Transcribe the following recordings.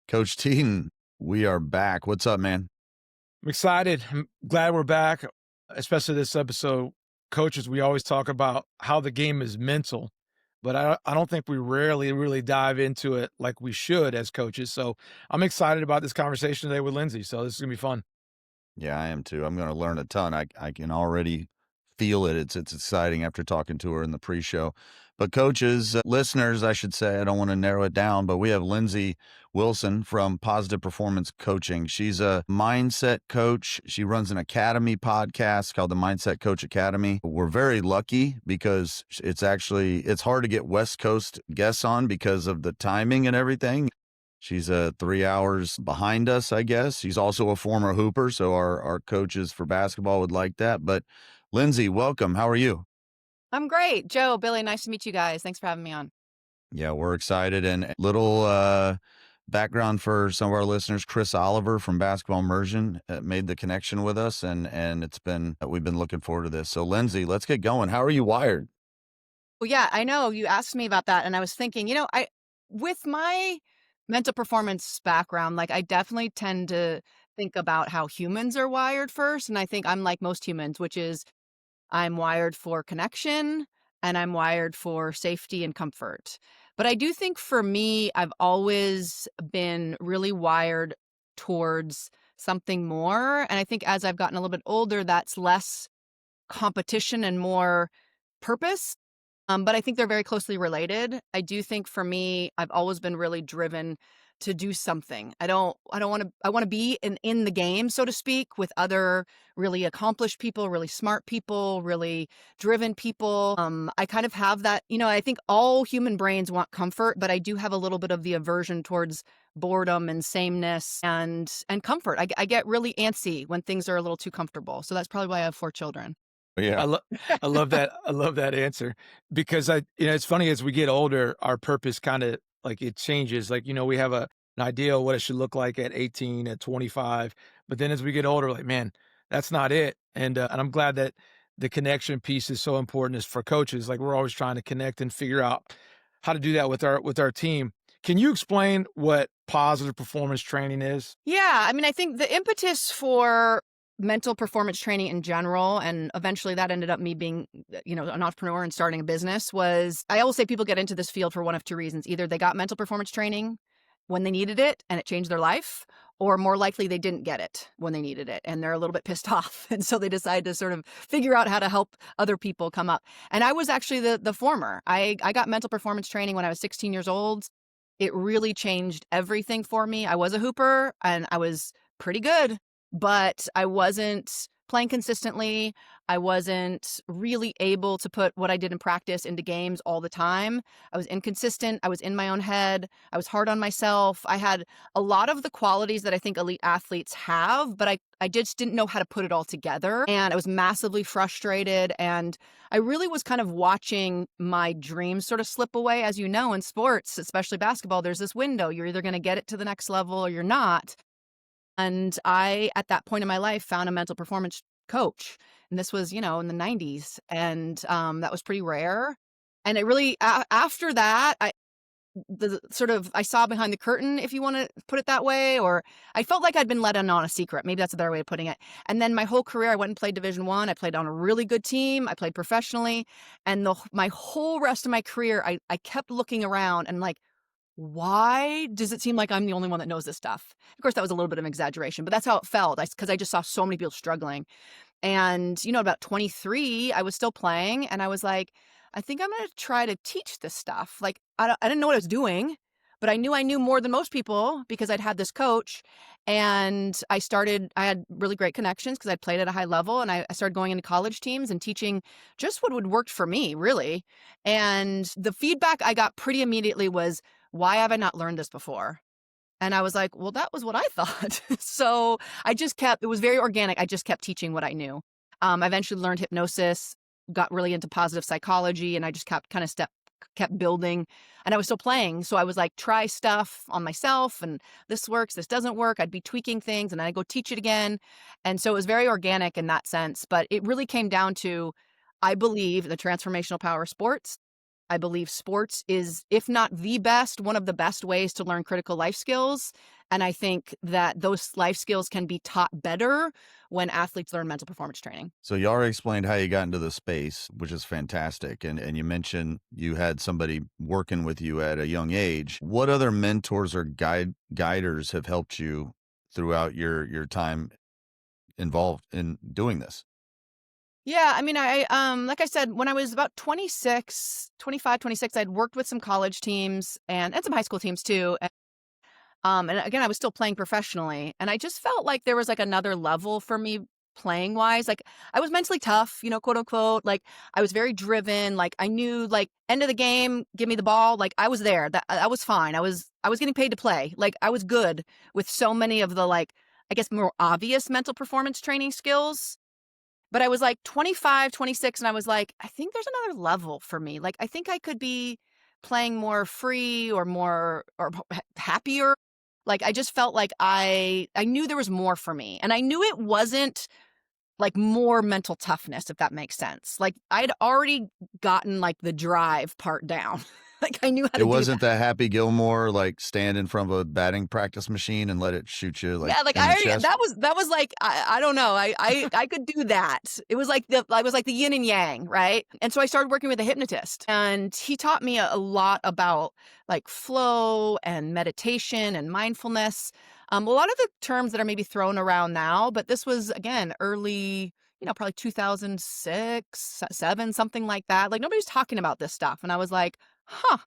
Coach Teeden, we are back. What's up, man? I'm excited. I'm glad we're back, especially this episode. Coaches, we always talk about how the game is mental, but I don't think we rarely really dive into it like we should as coaches. So I'm excited about this conversation today with Lindsay. So this is gonna be fun. Yeah, I am too. I'm going to learn a ton. I can already feel it. It's exciting after talking to her in the pre-show. But coaches, listeners, I should say, I don't want to narrow it down, but we have Lindsey Wilson from Positive Performance Coaching. She's a mindset coach. She runs an academy podcast called the Mindset Coach Academy. We're very lucky because it's hard to get West Coast guests on because of the timing and everything. She's 3 hours behind us, I guess. She's also a former hooper, so our coaches for basketball would like that. But Lindsay, welcome. How are you? I'm great. Joe, Billy, nice to meet you guys. Thanks for having me on. Yeah, we're excited. And little background for some of our listeners: Chris Oliver from Basketball Immersion made the connection with us, and we've been looking forward to this. So, Lindsay, let's get going. How are you wired? Well, yeah, I know you asked me about that, and I was thinking, with my mental performance background, like I definitely tend to think about how humans are wired first. And I think I'm like most humans, which is I'm wired for connection and I'm wired for safety and comfort. But I do think for me, I've always been really wired towards something more. And I think as I've gotten a little bit older, that's less competition and more purpose. But I think they're very closely related. I do think for me, I've always been really driven to do something. I want to be in the game, so to speak, with other really accomplished people, really smart people, really driven people. I kind of have that, I think all human brains want comfort, but I do have a little bit of the aversion towards boredom and sameness and comfort. I get really antsy when things are a little too comfortable. So that's probably why I have 4 children. I Yeah. love I love that. I love that answer because it's funny as we get older, our purpose kind of like it changes. Like, we have an idea of what it should look like at 18, at 25, but then as we get older, like, man, that's not it. And I'm glad that the connection piece is so important as for coaches. Like we're always trying to connect and figure out how to do that with our team. Can you explain what positive performance training is? Yeah, I mean, I think the impetus for mental performance training in general, and eventually that ended up me being, an entrepreneur and starting a business was I always say people get into this field for one of two reasons. Either they got mental performance training when they needed it and it changed their life, or more likely they didn't get it when they needed it and they're a little bit pissed off. And so they decide to sort of figure out how to help other people come up. And I was actually the former. I got mental performance training when I was 16 years old. It really changed everything for me. I was a hooper and I was pretty good, but I wasn't playing consistently. I wasn't really able to put what I did in practice into games all the time. I was inconsistent. I was in my own head. I was hard on myself. I had a lot of the qualities that I think elite athletes have, but I just didn't know how to put it all together. And I was massively frustrated. And I really was kind of watching my dreams sort of slip away. As you know, in sports, especially basketball, there's this window. You're either going to get it to the next level or you're not. And I, at that point in my life, found a mental performance coach. And this was, in the 90s. And that was pretty rare. And it really, after that, I saw behind the curtain, if you want to put it that way, or I felt like I'd been let in on a secret. Maybe that's a better way of putting it. And then my whole career, I went and played Division I. I played on a really good team. I played professionally. And my whole rest of my career, I kept looking around and like, why does it seem like I'm the only one that knows this stuff? Of course, that was a little bit of an exaggeration, but that's how it felt. Because I just saw so many people struggling. And, about 23, I was still playing and I was like, I think I'm going to try to teach this stuff. Like, I didn't know what I was doing, but I knew more than most people because I'd had this coach. And I had really great connections because I played at a high level and I started going into college teams and teaching just what would work for me, really. And the feedback I got pretty immediately was, why have I not learned this before? And I was like, well, that was what I thought. So it was very organic. I just kept teaching what I knew. I eventually learned hypnosis, got really into positive psychology, and I just kept building. And I was still playing. So I was like, try stuff on myself and this works, this doesn't work. I'd be tweaking things and then I'd go teach it again. And so it was very organic in that sense. But it really came down to, I believe, the transformational power of sports. I believe sports is, if not the best, one of the best ways to learn critical life skills. And I think that those life skills can be taught better when athletes learn mental performance training. So you already explained how you got into the space, which is fantastic. And you mentioned you had somebody working with you at a young age. What other mentors or guiders have helped you throughout your time involved in doing this? Yeah, I mean, like I said, when I was about 25, 26, I'd worked with some college teams and some high school teams too. And again, I was still playing professionally, and I just felt like there was like another level for me playing wise. Like I was mentally tough, quote unquote. Like I was very driven. Like I knew, like end of the game, give me the ball. Like I was there. That I was fine. I was getting paid to play. Like I was good with so many of the, like, I guess, more obvious mental performance training skills. But I was like 25, 26, and I was like, I think there's another level for me. Like I think I could be playing more free or more or happier. Like I just felt like I knew there was more for me. And I knew it wasn't like more mental toughness, if that makes sense. Like I'd already gotten like the drive part down. Like I knew how It to do wasn't that. that Happy Gilmore, like, stand in front of a batting practice machine and let it shoot you, like, Yeah, like in I the already, chest? that was like I don't know. I could do that. It was like I was like the yin and yang, right? And so I started working with a hypnotist, and he taught me a lot about like flow and meditation and mindfulness. A lot of the terms that are maybe thrown around now, but this was again early, probably 2006, 7, something like that. Like nobody's talking about this stuff, and I was like, huh.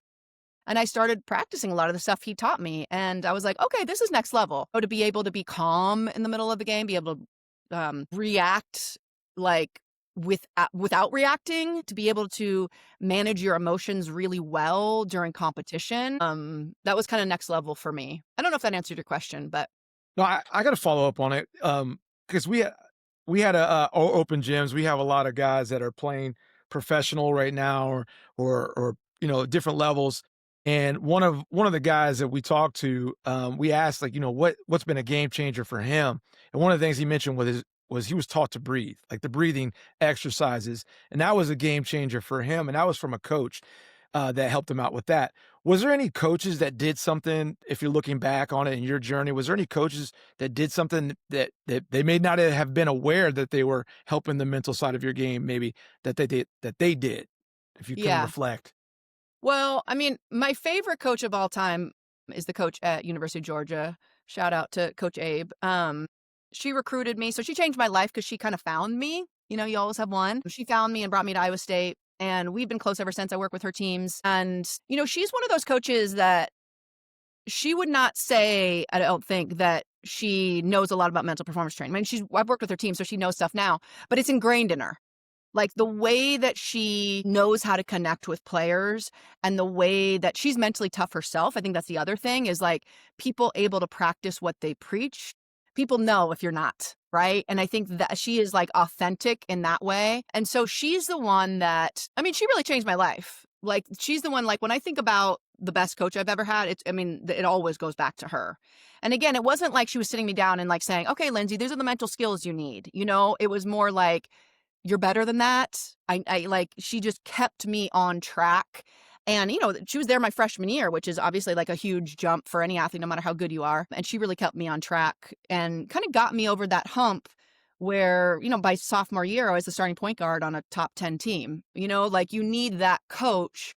And I started practicing a lot of the stuff he taught me. And I was like, okay, this is next level. Oh, to be able to be calm in the middle of the game, be able to react like without reacting, to be able to manage your emotions really well during competition. That was kind of next level for me. I don't know if that answered your question, but No, I got to follow up on it because we had a open gyms. We have a lot of guys that are playing professional right now, or different levels. And one of the guys that we talked to, we asked, like, what's been a game changer for him. And one of the things he mentioned was he was taught to breathe, like the breathing exercises, and that was a game changer for him. And that was from a coach that helped him out with that. Was there any coaches that did something, if you're looking back on it in your journey, was there any coaches that did something that they may not have been aware that they were helping the mental side of your game, maybe that they did, if you can yeah. reflect? Well, I mean, my favorite coach of all time is the coach at University of Georgia. Shout out to Coach Abe. She recruited me. So she changed my life because she kind of found me. You always have one. She found me and brought me to Iowa State. And we've been close ever since. I work with her teams. And, she's one of those coaches that she would not say, I don't think, that she knows a lot about mental performance training. I mean, I've worked with her team, so she knows stuff now, but it's ingrained in her. Like the way that she knows how to connect with players and the way that she's mentally tough herself. I think that's the other thing, is like people able to practice what they preach. People know if you're not, right? And I think that she is like authentic in that way. And so she's the one that, I mean, she really changed my life. Like she's the one, like when I think about the best coach I've ever had, it always goes back to her. And again, it wasn't like she was sitting me down and like saying, okay, Lindsey, these are the mental skills you need. It was more like, you're better than that. I like, she just kept me on track. And, she was there my freshman year, which is obviously like a huge jump for any athlete, no matter how good you are. And she really kept me on track and kind of got me over that hump where, by sophomore year, I was the starting point guard on a top 10 team. Like you need that coach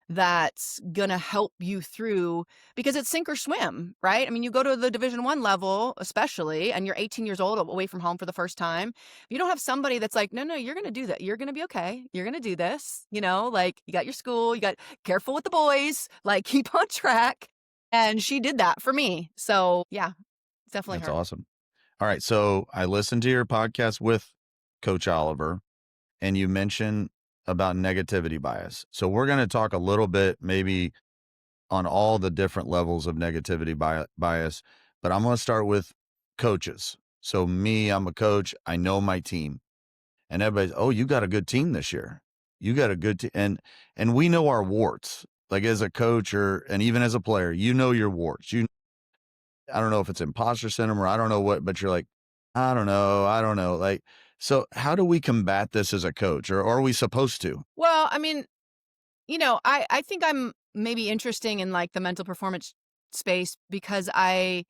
that's going to help you through, because it's sink or swim, right? I mean, you go to the Division I level, especially, and you're 18 years old away from home for the first time. You don't have somebody that's like, no, you're going to do that. You're going to be okay. You're going to do this. Like you got your school, you got careful with the boys, like keep on track. And she did that for me. So yeah, it's definitely That's her. awesome. All right, so I listened to your podcast with Coach Oliver, and you mentioned about negativity bias. So we're going to talk a little bit maybe on all the different levels of negativity bias, but I'm going to start with coaches. So me, I'm a coach. I know my team, and everybody's, oh, you got a good team this year. You got a good team, and we know our warts. Like as a coach and even as a player, you know your warts. I don't know if it's imposter syndrome or I don't know what, but you're like, I don't know. Like, so how do we combat this as a coach, or are we supposed to? Well, I mean, I think I'm maybe interesting in like the mental performance space because I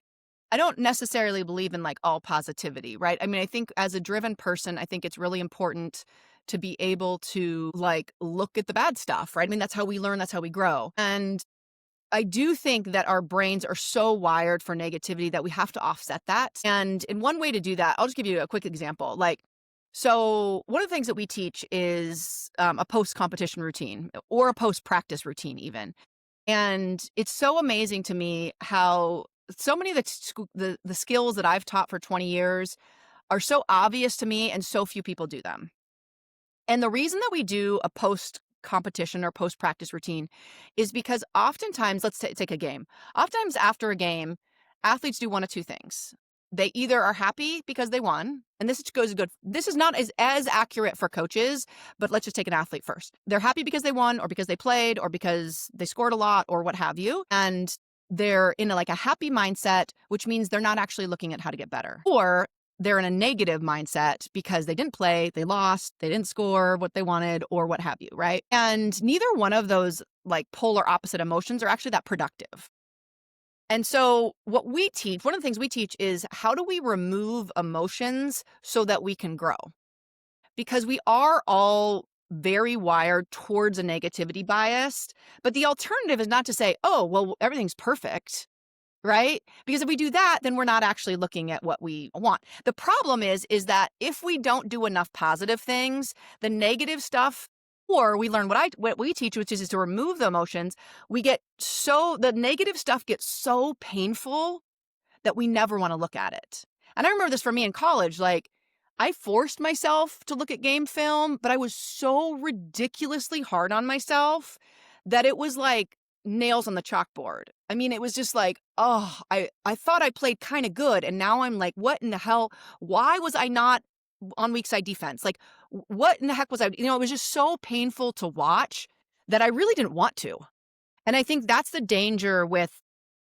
don't necessarily believe in like all positivity, right? I mean, I think as a driven person, I think it's really important to be able to like look at the bad stuff, right? I mean, that's how we learn, that's how we grow. And I do think that our brains are so wired for negativity that we have to offset that. And in one way to do that, I'll just give you a quick example. So one of the things that we teach is a post competition routine or a post practice routine, even. And it's so amazing to me how so many of the skills that I've taught for 20 years are so obvious to me and so few people do them. And the reason that we do a post competition or post practice routine is because oftentimes, let's take a game. Oftentimes after a game, athletes do one of two things. They either are happy because they won, and this goes good. This is not as accurate for coaches, but let's just take an athlete first. They're happy because they won, or because they played, or because they scored a lot, or what have you. And they're in like a happy mindset, which means they're not actually looking at how to get better. Or they're in a negative mindset because they didn't play, they lost, they didn't score what they wanted, or what have you, right? And neither one of those like polar opposite emotions are actually that productive. And so what we teach, one of the things we teach is how do we remove emotions so that we can grow? Because we are all very wired towards a negativity bias, but the alternative is not to say, oh, well, everything's perfect. Right? Because if we do that, then we're not actually looking at what we want. The problem is that if we don't do enough positive things, the negative stuff, or we learn what we teach, which is to remove the emotions, the negative stuff gets so painful that we never want to look at it. And I remember this for me in college, like I forced myself to look at game film, but I was so ridiculously hard on myself that it was like nails on the chalkboard. I mean, it was just like, oh, I thought I played kind of good. And now I'm like, what in the hell? Why was I not on weak side defense? Like, what in the heck was I? It was just so painful to watch that I really didn't want to. And I think that's the danger with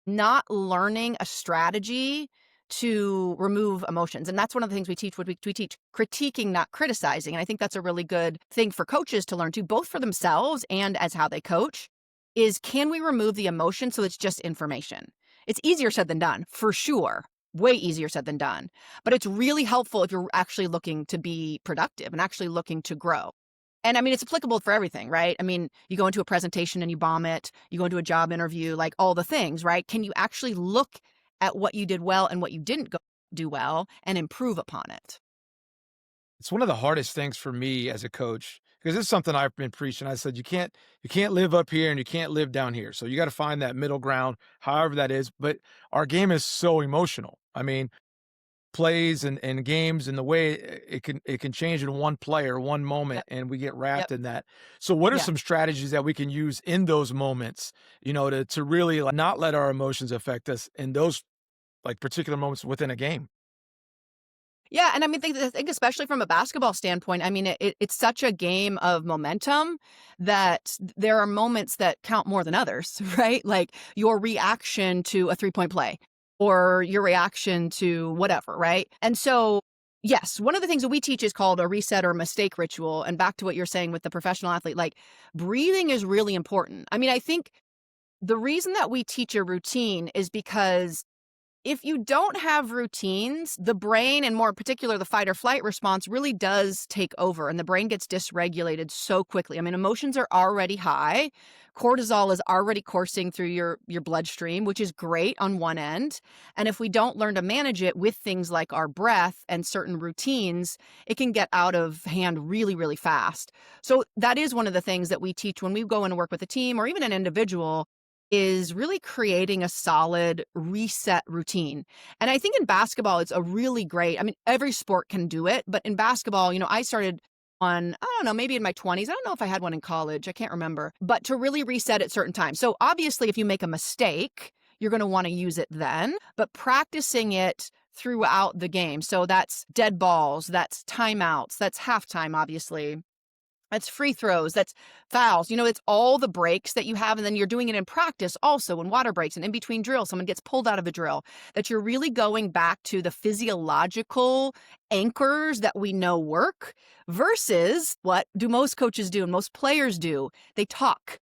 not learning a strategy to remove emotions. And that's one of the things we teach. We teach critiquing, not criticizing. And I think that's a really good thing for coaches to learn too, both for themselves and as how they coach, is can we remove the emotion so it's just information? It's easier said than done, for sure. Way easier said than done. But it's really helpful if you're actually looking to be productive and actually looking to grow. And I mean, it's applicable for everything, right? I mean, you go into a presentation and you bomb it, you go into a job interview, like all the things, right? Can you actually look at what you did well and what you didn't do well and improve upon it? It's one of the hardest things for me as a coach because it's something I've been preaching. I said you can't live up here and you can't live down here. So you got to find that middle ground, however that is. But our game is so emotional. I mean, plays and games and the way it can change in one play or one moment, Yep. and we get Yep. wrapped in that. So what are Yeah. some strategies that we can use in those moments, to really like, not let our emotions affect us in those like particular moments within a game? Yeah, and I mean, think especially from a basketball standpoint, I mean, it's such a game of momentum that there are moments that count more than others, right? Like your reaction to a 3-point play or your reaction to whatever, right? And so, yes, one of the things that we teach is called a reset or mistake ritual. And back to what you're saying with the professional athlete, like breathing is really important. I mean, I think the reason that we teach a routine is because if you don't have routines, the brain, and more in particular, the fight or flight response really does take over and the brain gets dysregulated so quickly. I mean, emotions are already high. Cortisol is already coursing through your bloodstream, which is great on one end. And if we don't learn to manage it with things like our breath and certain routines, it can get out of hand really, really fast. So that is one of the things that we teach when we go in and work with a team or even an individual is really creating a solid reset routine. And I think in basketball, it's a really great, I mean, every sport can do it, but in basketball, I started I don't know, maybe in my 20s. I don't know if I had one in college. I can't remember, but to really reset at certain times. So obviously, if you make a mistake, you're going to want to use it then, but practicing it throughout the game. So that's dead balls, that's timeouts, that's halftime, obviously. That's free throws, that's fouls. It's all the breaks that you have, and then you're doing it in practice also when water breaks and in between drills, someone gets pulled out of a drill, that you're really going back to the physiological anchors that we know work versus what do most coaches do and most players do? They talk.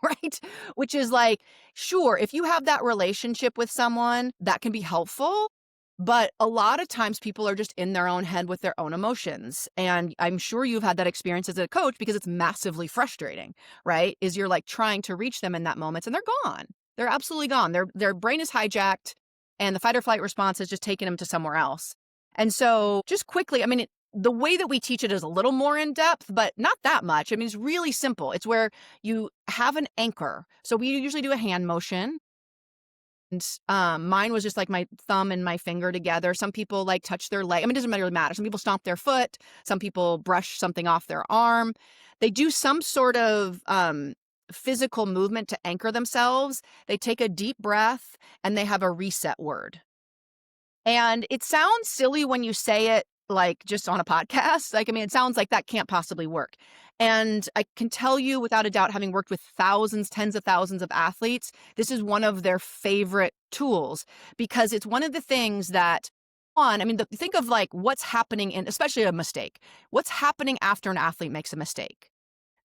Right? Which is like, sure, if you have that relationship with someone, that can be helpful. But a lot of times people are just in their own head with their own emotions. And I'm sure you've had that experience as a coach because it's massively frustrating, right? Is you're like trying to reach them in that moment and they're gone. They're absolutely gone. Their brain is hijacked and the fight or flight response is just taking them to somewhere else. And so just quickly, I mean, the way that we teach it is a little more in depth, but not that much. I mean, it's really simple. It's where you have an anchor. So we usually do a hand motion. And mine was just like my thumb and my finger together. Some people like touch their leg. I mean, it doesn't really matter. Some people stomp their foot. Some people brush something off their arm. They do some sort of physical movement to anchor themselves. They take a deep breath and they have a reset word. And it sounds silly when you say it like just on a podcast. Like, I mean, it sounds like that can't possibly work. And I can tell you without a doubt, having worked with thousands, tens of thousands of athletes, this is one of their favorite tools because it's one of the things that think of like what's happening in, especially a mistake, what's happening after an athlete makes a mistake.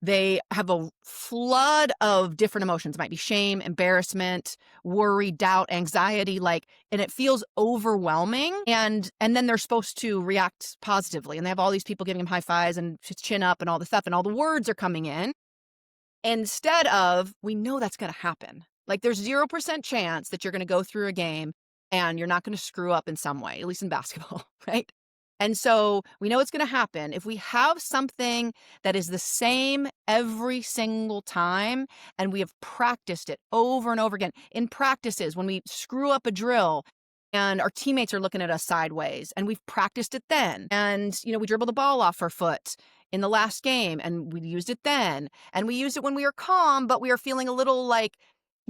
They have a flood of different emotions. It might be shame, embarrassment, worry, doubt, anxiety, and it feels overwhelming. And then they're supposed to react positively. And they have all these people giving them high fives and chin up and all the stuff. And all the words are coming in. Instead of, we know that's going to happen. Like there's 0% chance that you're going to go through a game and you're not going to screw up in some way, at least in basketball, right? And so we know it's going to happen. If we have something that is the same every single time, and we have practiced it over and over again in practices, when we screw up a drill and our teammates are looking at us sideways and we've practiced it then. And, we dribbled the ball off our foot in the last game and we used it then. And we used it when we were calm, but we are feeling a little like,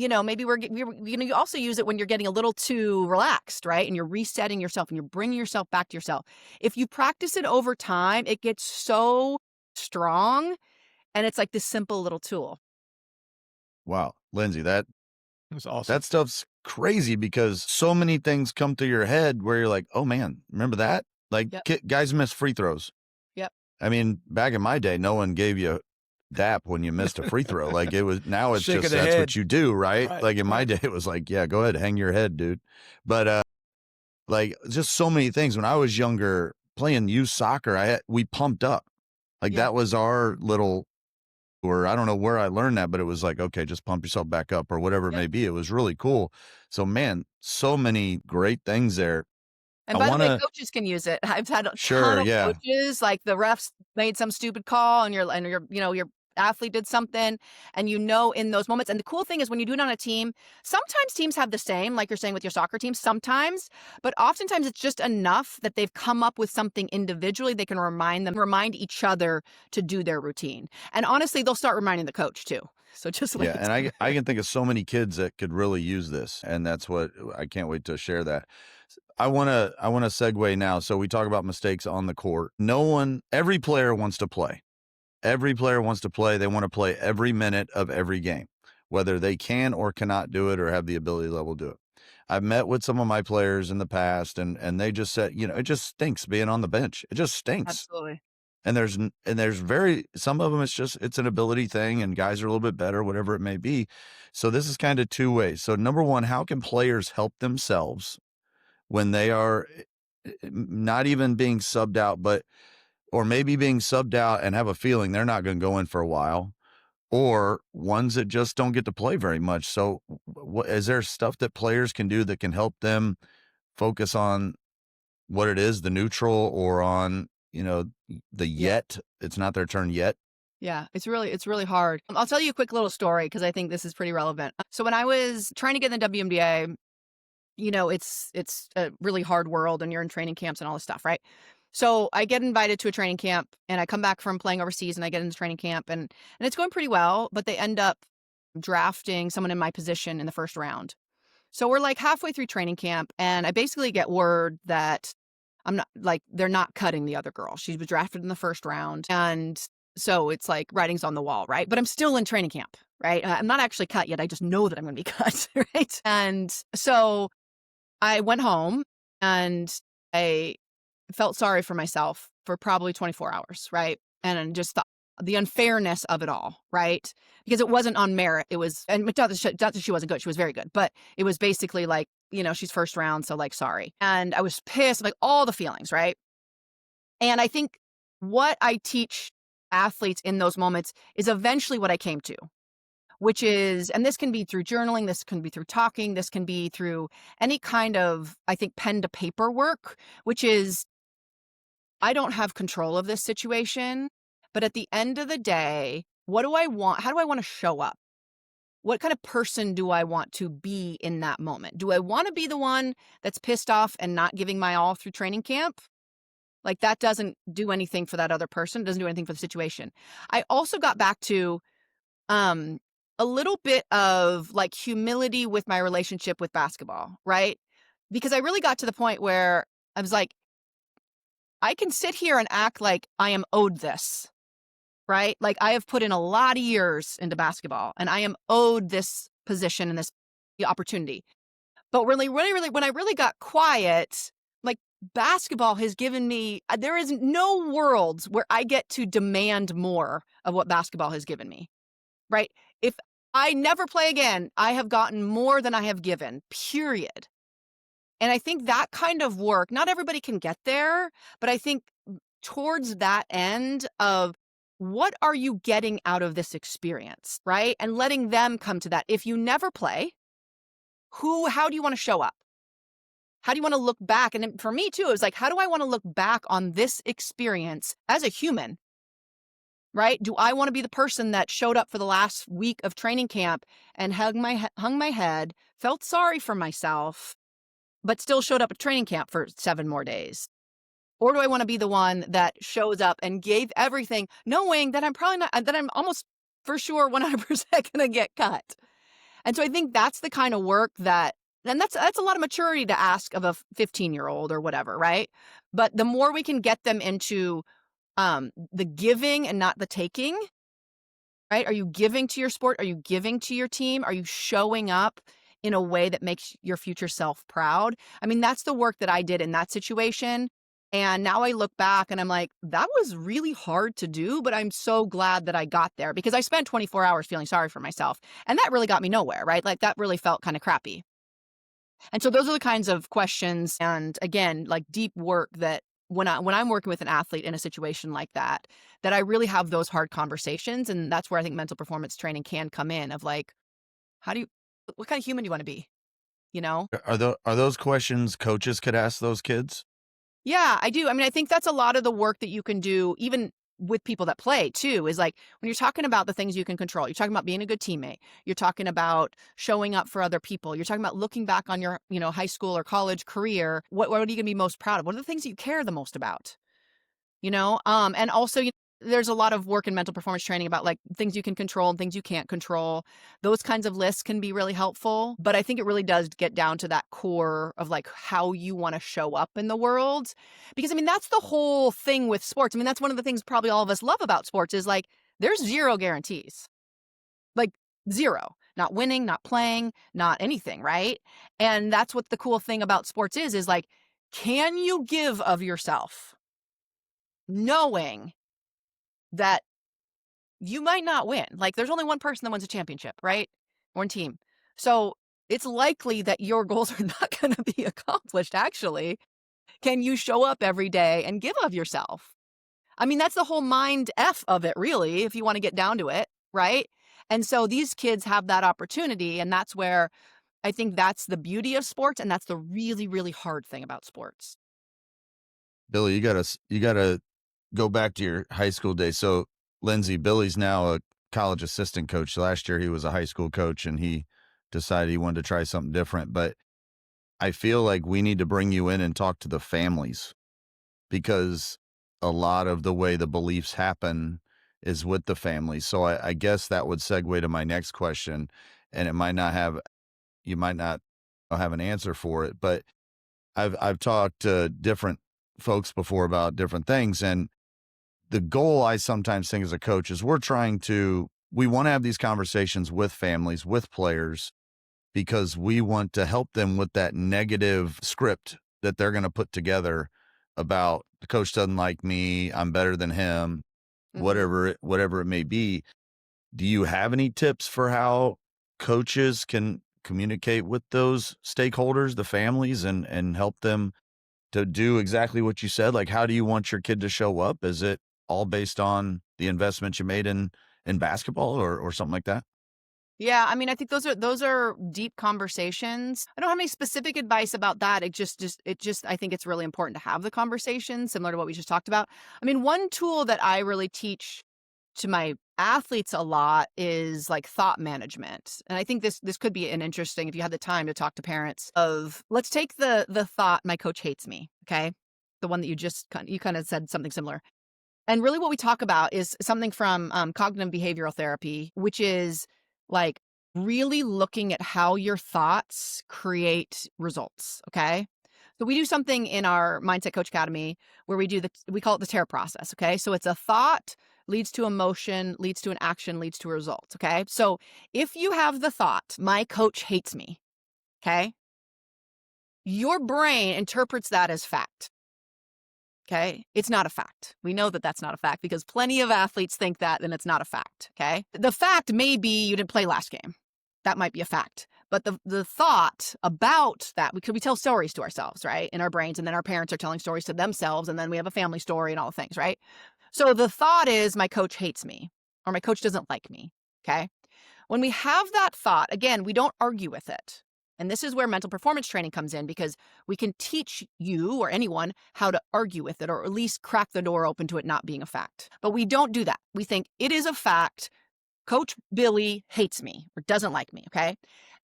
maybe you also use it when you're getting a little too relaxed, right? And you're resetting yourself and you're bringing yourself back to yourself. If you practice it over time, it gets so strong and it's like this simple little tool. Wow. Lindsey, that was awesome. That stuff's crazy because so many things come to your head where you're like, oh man, remember that? Like Yep. guys miss free throws. Yep. I mean, back in my day, no one gave you dap when you missed a free throw. Like now it's Shake just, of the that's head. what you do, right? Right, Like in my right. day, it was like, yeah, go ahead, hang your head, dude. But like just so many things. When I was younger playing youth soccer, we pumped up. Like Yeah. that was our little, or I don't know where I learned that, but it was like, okay, just pump yourself back up or whatever it Yep. may be. It was really cool. So man, so many great things there. And I by the way, wanna coaches can use it. I've had a ton Sure, of yeah. coaches, like the refs made some stupid call and your athlete did something and in those moments. And the cool thing is when you do it on a team, sometimes teams have the same, like you're saying with your soccer team, sometimes, but oftentimes it's just enough that they've come up with something individually. They can remind each other to do their routine. And honestly, they'll start reminding the coach too. So just Yeah, and I can think of so many kids that could really use this, and that's what I can't wait to share that. I want to segue now. So we talk about mistakes on the court. Every player wants to play. Every player wants to play. They want to play every minute of every game, whether they can or cannot do it or have the ability level to do it. I've met with some of my players in the past and they just said, it just stinks being on the bench. It just stinks. Absolutely. And some of them, it's an ability thing and guys are a little bit better, whatever it may be. So this is kind of two ways. So number one, how can players help themselves when they are not even being subbed out, or maybe being subbed out and have a feeling they're not going to go in for a while, or ones that just don't get to play very much. So is there stuff that players can do that can help them focus on what it is, the neutral, or on, the yet? It's not their turn yet. Yeah, it's really hard. I'll tell you a quick little story because I think this is pretty relevant. So when I was trying to get in the WNBA, it's a really hard world and you're in training camps and all this stuff, right? So I get invited to a training camp and I come back from playing overseas and I get into training camp and it's going pretty well, but they end up drafting someone in my position in the first round. So we're like halfway through training camp and I basically get word that they're not cutting the other girl. She was drafted in the first round. And So it's like writing's on the wall, right? But I'm still in training camp, right? I'm not actually cut yet. I just know that I'm going to be cut, right? And so I went home and I felt sorry for myself for probably 24 hours, right? And just the unfairness of it all, right? Because it wasn't on merit. It was, and not that she wasn't good. She was very good, but it was basically like, she's first round. So like, sorry. And I was pissed, like all the feelings, right? And I think what I teach athletes in those moments is eventually what I came to, which is, and this can be through journaling, this can be through talking, this can be through any kind of, I think, pen to paper work, which is, I don't have control of this situation, but at the end of the day, what do I want? How do I want to show up? What kind of person do I want to be in that moment? Do I want to be the one that's pissed off and not giving my all through training camp? Like that doesn't do anything for that other person. It doesn't do anything for the situation. I also got back to a little bit of like humility with my relationship with basketball, right? Because I really got to the point where I was like, I can sit here and act like I am owed this, right? Like I have put in a lot of years into basketball and I am owed this position and this opportunity. But really, when I really got quiet, like basketball has given me, there is no worlds where I get to demand more of what basketball has given me, right? If I never play again, I have gotten more than I have given, period. And I think that kind of work, not everybody can get there, but I think towards that end of what are you getting out of this experience, right? And letting them come to that. If you never play, how do you want to show up? How do you want to look back? And for me too, it was like, how do I want to look back on this experience as a human, right? Do I want to be the person that showed up for the last week of training camp and hung my head, felt sorry for myself, but still showed up at training camp for 7 more days? Or do I want to be the one that shows up and gave everything, knowing that I'm probably not, that I'm almost for sure 100% going to get cut? And so I think that's the kind of work that, and that's a lot of maturity to ask of a 15-year-old or whatever, right? But the more we can get them into the giving and not the taking, right? Are you giving to your sport? Are you giving to your team? Are you showing up in a way that makes your future self proud? I mean, that's the work that I did in that situation. And now I look back and I'm like, that was really hard to do, but I'm so glad that I got there because I spent 24 hours feeling sorry for myself. And that really got me nowhere, right? Like that really felt kind of crappy. And so those are the kinds of questions and again, like deep work that when I'm working with an athlete in a situation like that I really have those hard conversations. And that's where I think mental performance training can come in of like, what kind of human do you want to be? You know? Are those questions coaches could ask those kids? Yeah, I do. I mean, I think that's a lot of the work that you can do, even with people that play too, is like when you're talking about the things you can control, you're talking about being a good teammate. You're talking about showing up for other people. You're talking about looking back on your, high school or college career. What are you going to be most proud of? What are the things that you care the most about? And also there's a lot of work in mental performance training about like things you can control and things you can't control. Those kinds of lists can be really helpful, but I think it really does get down to that core of like how you want to show up in the world. Because I mean, that's the whole thing with sports. I mean, that's one of the things probably all of us love about sports is like there's zero guarantees. Like zero. Not winning, not playing, not anything, right? And that's what the cool thing about sports is like, can you give of yourself? Knowing that you might not win. Like there's only one person that wins a championship, right? One team. So it's likely that your goals are not going to be accomplished, actually. Can you show up every day and give of yourself? I mean, that's the whole mind F of it, really, if you want to get down to it, right? And so these kids have that opportunity. And that's where I think that's the beauty of sports. And that's the really, really hard thing about sports. Billy, you gotta go back to your high school days. So Lindsey, Billy's now a college assistant coach. Last year he was a high school coach and he decided he wanted to try something different. But I feel like we need to bring you in and talk to the families because a lot of the way the beliefs happen is with the families. So I guess that would segue to my next question, and you might not have an answer for it, but I've talked to different folks before about different things, and the goal I sometimes think as a coach is we want to have these conversations with families, with players, because we want to help them with that negative script that they're going to put together about the coach doesn't like me, I'm better than him, whatever it may be. Do you have any tips for how coaches can communicate with those stakeholders, the families, and help them to do exactly what you said? Like, how do you want your kid to show up? Is it all based on the investment you made in basketball or something like that? Yeah, I mean, I think those are deep conversations. I don't have any specific advice about that. I think it's really important to have the conversation, similar to what we just talked about. I mean, one tool that I really teach to my athletes a lot is like thought management. And I think this could be an interesting, if you had the time to talk to parents of, let's take the thought, my coach hates me, okay? The one that you kind of said something similar. And really what we talk about is something from cognitive behavioral therapy, which is like really looking at how your thoughts create results, okay? So we do something in our Mindset Coach Academy where we call it the tear process, okay? So it's a thought leads to emotion, leads to an action, leads to a result, okay? So if you have the thought, my coach hates me, okay? Your brain interprets that as fact. Okay. It's not a fact. We know that that's not a fact because plenty of athletes think that, then it's not a fact. Okay. The fact may be you didn't play last game. That might be a fact. But the thought about that, we tell stories to ourselves, right? In our brains. And then our parents are telling stories to themselves. And then we have a family story and all the things, right? So the thought is my coach hates me or my coach doesn't like me. Okay. When we have that thought, again, we don't argue with it. And this is where mental performance training comes in because we can teach you or anyone how to argue with it or at least crack the door open to it not being a fact. But we don't do that. We think it is a fact. Coach Billy hates me or doesn't like me, okay?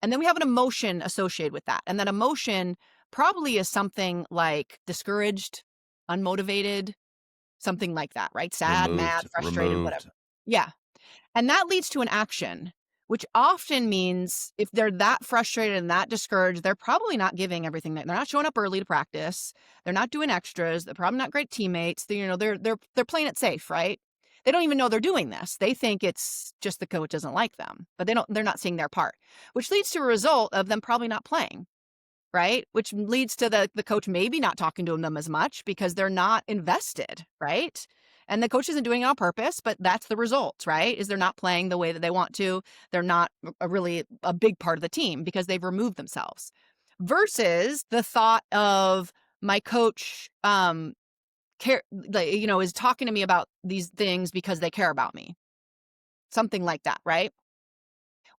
And then we have an emotion associated with that. And that emotion probably is something like discouraged, unmotivated, something like that, right? Sad, mad, frustrated, whatever. Yeah. And that leads to an action, which often means if they're that frustrated and that discouraged, they're probably not giving everything. They're not showing up early to practice. They're not doing extras. They're probably not great teammates. They're playing it safe, right? They don't even know they're doing this. They think it's just the coach doesn't like them, but they're not seeing their part, which leads to a result of them probably not playing, right? Which leads to the coach maybe not talking to them as much because they're not invested, right? And the coach isn't doing it on purpose, but that's the result, right? Is they're not playing the way that they want to. They're not really a big part of the team because they've removed themselves. Versus the thought of my coach is talking to me about these things because they care about me. Something like that, right?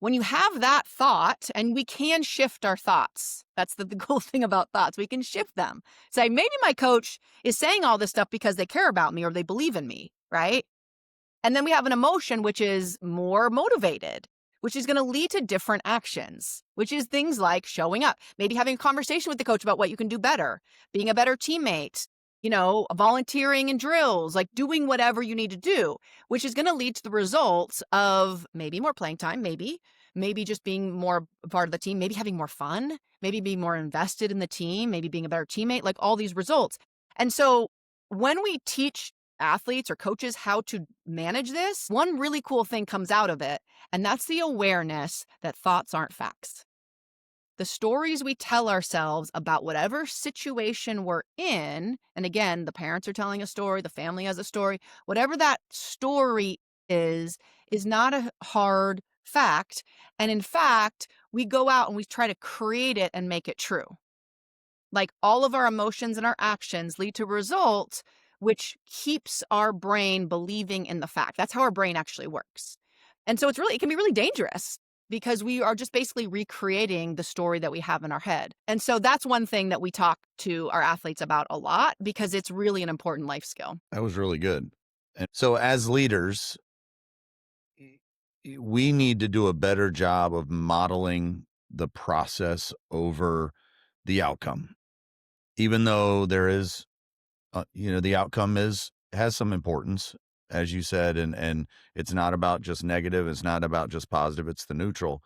When you have that thought, and we can shift our thoughts. That's the cool thing about thoughts. We can shift them. Say, maybe my coach is saying all this stuff because they care about me or they believe in me, right? And then we have an emotion which is more motivated, which is going to lead to different actions, which is things like showing up, maybe having a conversation with the coach about what you can do better, being a better teammate, volunteering in drills, like doing whatever you need to do, which is going to lead to the results of maybe more playing time, maybe just being more a part of the team, maybe having more fun, maybe being more invested in the team, maybe being a better teammate, like all these results. And so when we teach athletes or coaches how to manage this, one really cool thing comes out of it, and that's the awareness that thoughts aren't facts. The stories we tell ourselves about whatever situation we're in, and again, the parents are telling a story, the family has a story, whatever that story is not a hard fact. And in fact, we go out and we try to create it and make it true. Like all of our emotions and our actions lead to results, which keeps our brain believing in the fact. That's how our brain actually works. And so it can be really dangerous because we are just basically recreating the story that we have in our head. And so that's one thing that we talk to our athletes about a lot because it's really an important life skill. That was really good. And so as leaders, we need to do a better job of modeling the process over the outcome. Even though there is, the outcome has some importance, as you said, and it's not about just negative. It's not about just positive. It's the neutral.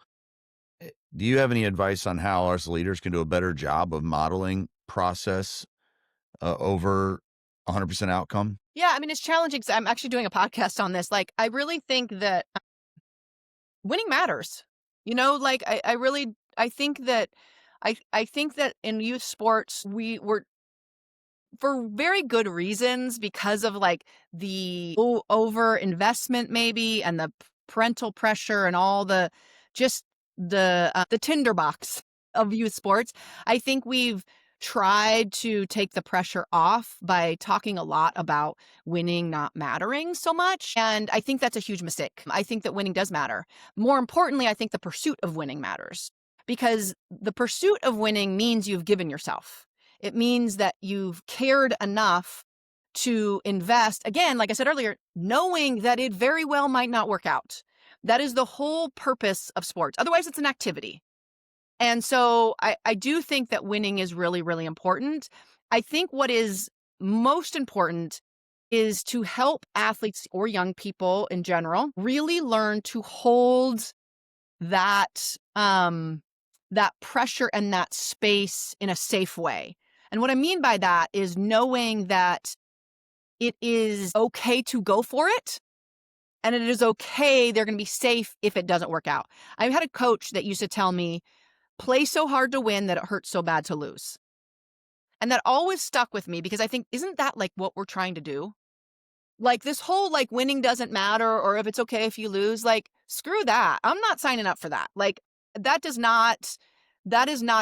Do you have any advice on how us leaders can do a better job of modeling process over 100% outcome? Yeah, I mean, it's challenging 'cause I'm actually doing a podcast on this. Like, I really think that winning matters. Like I really I think that I think that in youth sports we were for very good reasons because of like the over investment maybe and the parental pressure and all the just the tinderbox of youth sports. I think we've tried to take the pressure off by talking a lot about winning not mattering so much, and I think that's a huge mistake. I think that winning does matter. More importantly, I think the pursuit of winning matters, because the pursuit of winning means you've given yourself. It means that you've cared enough to invest, again, like I said earlier, knowing that it very well might not work out. That is the whole purpose of sports. Otherwise, it's an activity. And so I do think that winning is really, really important. I think what is most important is to help athletes or young people in general really learn to hold that that pressure and that space in a safe way. And what I mean by that is knowing that it is okay to go for it, and it is okay, they're going to be safe if it doesn't work out. I had a coach that used to tell me, play so hard to win that it hurts so bad to lose. And that always stuck with me because I think, isn't that like what we're trying to do? Like this whole like winning doesn't matter, or if it's okay if you lose, like screw that. I'm not signing up for that. Like that is not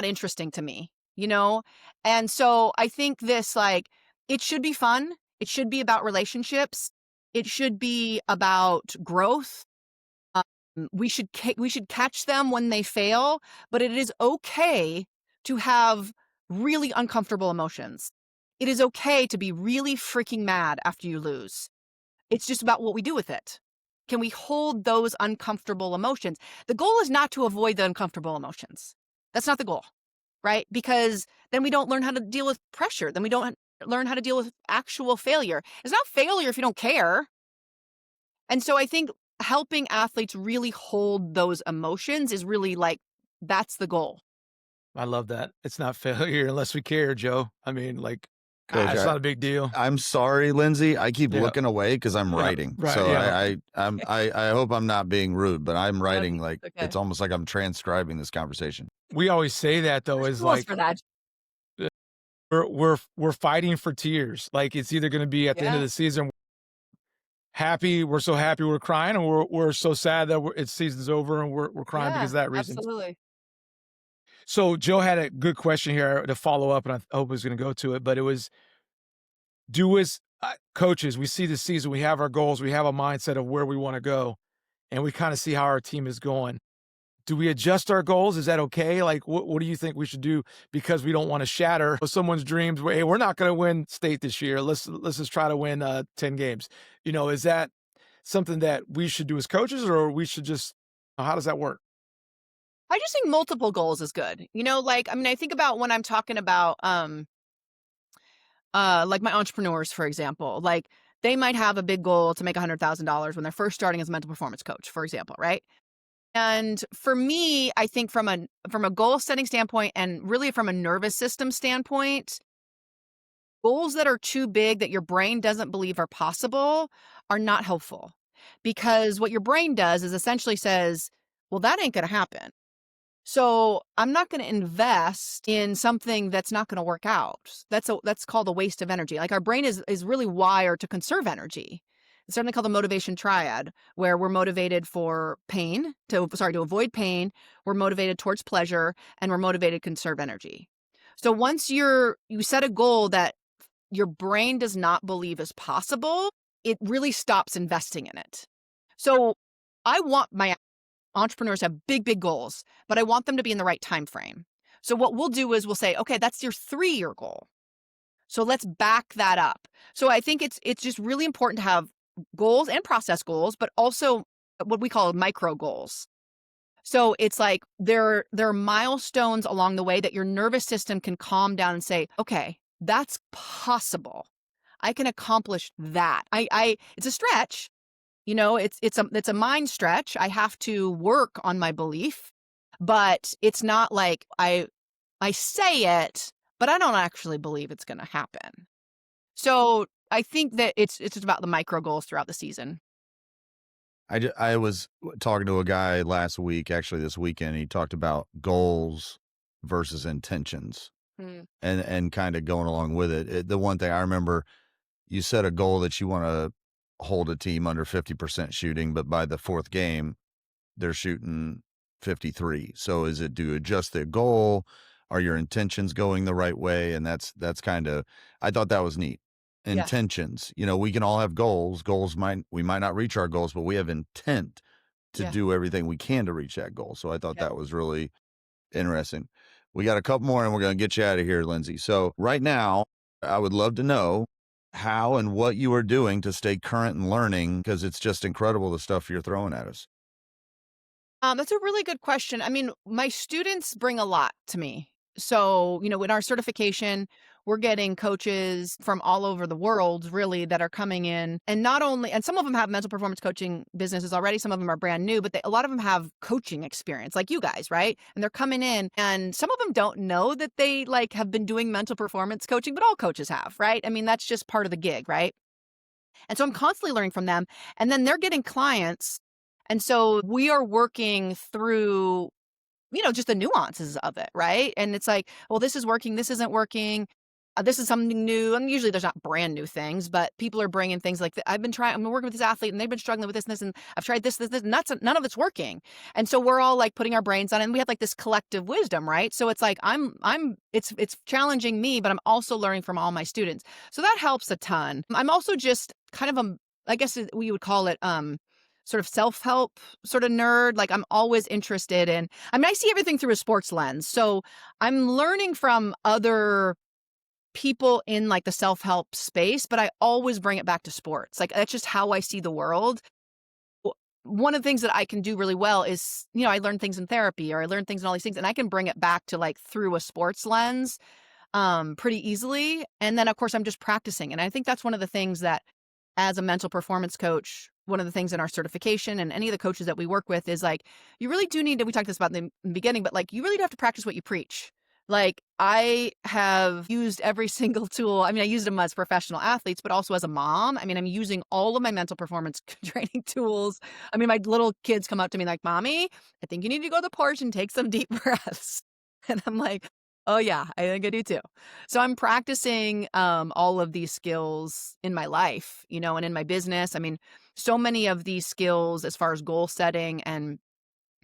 interesting to me, you know? And so I think this, like, it should be fun. It should be about relationships. It should be about growth. We should catch them when they fail, but it is okay to have really uncomfortable emotions. It is okay to be really freaking mad after you lose. It's just about what we do with it. Can we hold those uncomfortable emotions? The goal is not to avoid the uncomfortable emotions. That's not the goal, right? Because then we don't learn how to deal with pressure. Then we don't learn how to deal with actual failure. It's not failure if you don't care. And so I think helping athletes really hold those emotions is really like, that's the goal. I love that. It's not failure unless we care, Joe. I mean, like, Coach, it's not a big deal. I'm sorry, Lindsey. I keep Yeah. looking away because I'm Yeah, writing. right, So yeah. I hope I'm not being rude, but I'm writing like Okay. it's almost like I'm transcribing this conversation. We always say that though, There's is tools like for that. we're fighting for tears. Like it's either going to be at the end of Yeah. the season happy, we're so happy we're crying, and we're so sad that it's season's over and we're crying because of that reason. Absolutely. So Joe had a good question here to follow up, and I hope he's going to go to it. But it was, do as coaches, we see the season, we have our goals, we have a mindset of where we want to go, and we kind of see how our team is going. Do we adjust our goals? Is that okay? Like, what do you think we should do? Because we don't want to shatter someone's dreams. Hey, we're not going to win state this year. Let's just try to win 10 games. Is that something that we should do as coaches, or we should just, how does that work? I just think multiple goals is good. Like, I mean, I think about when I'm talking about, like my entrepreneurs, for example, like they might have a big goal to make $100,000 when they're first starting as a mental performance coach, for example, right? And for me, I think from a goal setting standpoint and really from a nervous system standpoint, goals that are too big that your brain doesn't believe are possible are not helpful, because what your brain does is essentially says, well, that ain't going to happen. So I'm not going to invest in something that's not going to work out. That's called a waste of energy. Like our brain is really wired to conserve energy. It's something called the motivation triad, where we're motivated for to avoid pain, we're motivated towards pleasure, and we're motivated to conserve energy. So once you set a goal that your brain does not believe is possible, it really stops investing in it. So I want my entrepreneurs to have big, big goals, but I want them to be in the right time frame. So what we'll do is we'll say, okay, that's your 3-year goal. So let's back that up. So I think it's just really important to have goals and process goals, but also what we call micro goals. So it's like there are milestones along the way that your nervous system can calm down and say, okay, that's possible. I can accomplish that. It's a stretch. It's a mind stretch. I have to work on my belief, but it's not like I say it, but I don't actually believe it's going to happen. So I think that it's just about the micro goals throughout the season. I was talking to a guy last week, actually this weekend. He talked about goals versus intentions, Mm. and kind of going along with it. The one thing I remember, you set a goal that you want to hold a team under 50% shooting, but by the fourth game, they're shooting 53. So is it, do you adjust the goal? Are your intentions going the right way? And that's kind of, I thought that was neat. Yeah. Intentions, we can all have goals. We might not reach our goals, but we have intent to Yeah. do everything we can to reach that goal. So I thought Yeah. that was really interesting. We got a couple more and we're going to get you out of here, Lindsey. So right now, I would love to know how and what you are doing to stay current and learning, because it's just incredible the stuff you're throwing at us. That's a really good question. I mean, my students bring a lot to me. So, in our certification, we're getting coaches from all over the world, really, that are coming in. And not only, and some of them have mental performance coaching businesses already, some of them are brand new, but a lot of them have coaching experience, like you guys, right? And they're coming in, and some of them don't know that they have been doing mental performance coaching, but all coaches have, right? I mean, that's just part of the gig, right? And so I'm constantly learning from them. And then they're getting clients. And so we are working through, just the nuances of it, right? And it's like, well, this is working, this isn't working. This is something new. And usually there's not brand new things, but people are bringing things like, I'm working with this athlete and they've been struggling with this and this, and I've tried this, and none of it's working. And so we're all putting our brains on it, and we have this collective wisdom, right? So it's it's challenging me, but I'm also learning from all my students. So that helps a ton. I'm also just kind of I guess we would call it, sort of self-help sort of nerd. I'm always interested in, I see everything through a sports lens. So I'm learning from other people in the self-help space, but I always bring it back to sports. That's just how I see the world. One of the things that I can do really well is, I learn things in therapy, or I learn things in all these things, and I can bring it back to through a sports lens pretty easily. And then of course I'm just practicing. And I think that's one of the things that, as a mental performance coach, one of the things in our certification and any of the coaches that we work with is you really do need to, we talked this about in the beginning, but you really do have to practice what you preach. I have used every single tool. I used them as professional athletes, but also as a mom. I'm using all of my mental performance training tools. My little kids come up to me like, "Mommy, I think you need to go to the porch and take some deep breaths." And I'm like, "Oh yeah, I think I do too." So I'm practicing all of these skills in my life, and in my business. So many of these skills as far as goal setting and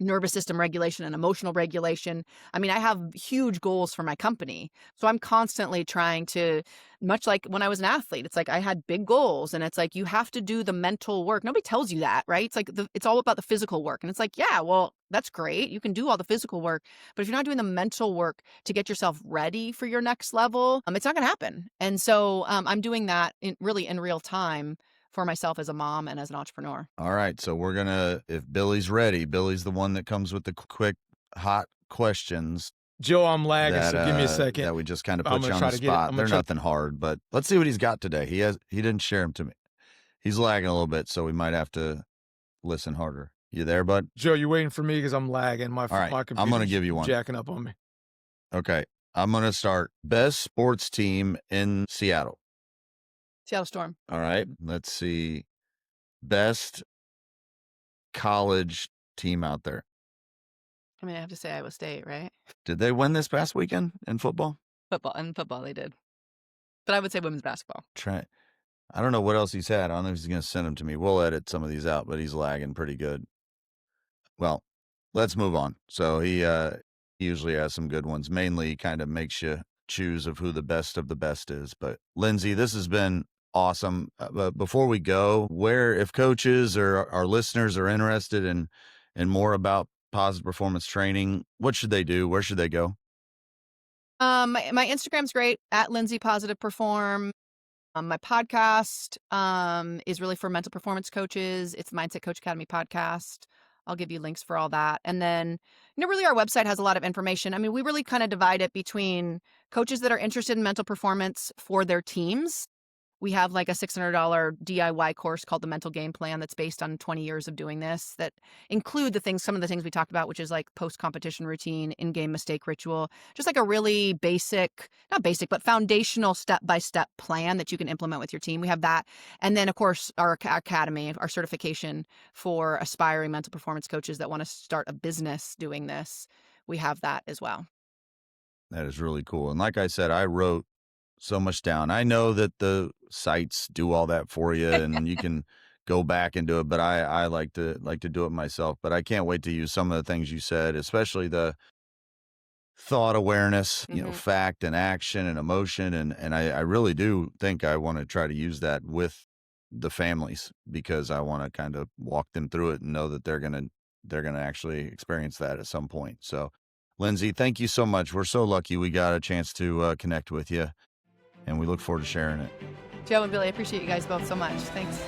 nervous system regulation and emotional regulation. I have huge goals for my company. So I'm constantly trying to, much like when I was an athlete, it's I had big goals, and it's you have to do the mental work. Nobody tells you that, right? It's it's all about the physical work. And it's yeah, well, that's great. You can do all the physical work, but if you're not doing the mental work to get yourself ready for your next level, it's not going to happen. And so I'm doing that in real time for myself as a mom and as an entrepreneur. All right. So we're going to, if Billy's ready, Billy's the one that comes with the quick, hot questions Joe, I'm lagging, that, so give me a second. that we just kind of I'm put you gonna on try the to get it. spot. They're nothing hard, but let's see what he's got today. He didn't share them to me. He's lagging a little bit, so we might have to listen harder. You there, bud? Joe, you waiting for me because I'm lagging. All right, my I'm going to give you one. Jacking up on me. Okay. I'm going to start. Best sports team in Seattle. Seattle Storm. All right. Let's see. Best college team out there. I have to say Iowa State, right? Did they win this past weekend in football? Football they did. But I would say women's basketball. I don't know what else he's had. I don't know if he's going to send them to me. We'll edit some of these out, but he's lagging pretty good. Well, let's move on. So he usually has some good ones. Mainly kind of makes you choose of who the best of the best is. But Lindsey, this has been awesome. But before we go, if coaches or our listeners are interested in more about positive performance training, what should they do? Where should they go? My Instagram's great, at Lindsey Positive Perform. My podcast is really for mental performance coaches. It's Mindset Coach Academy podcast. I'll give you links for all that. And then, really our website has a lot of information. We really kind of divide it between coaches that are interested in mental performance for their teams. We have like a $600 DIY course called the Mental Game Plan that's based on 20 years of doing this, that include some of the things we talked about, which is like post-competition routine, in-game mistake ritual, just like a really basic, not basic, but foundational step-by-step plan that you can implement with your team. We have that. And then, of course, our academy, our certification for aspiring mental performance coaches that want to start a business doing this. We have that as well. That is really cool. And like I said, I wrote so much down. I know that the sites do all that for you and you can go back and do it, but I like to do it myself. But I can't wait to use some of the things you said, especially the thought awareness, fact and action and emotion. And I really do think I want to try to use that with the families, because I want to kind of walk them through it and know that they're going to actually experience that at some point. So Lindsey, thank you so much. We're so lucky we got a chance to connect with you, and we look forward to sharing it. Joe and Billy, I appreciate you guys both so much. Thanks.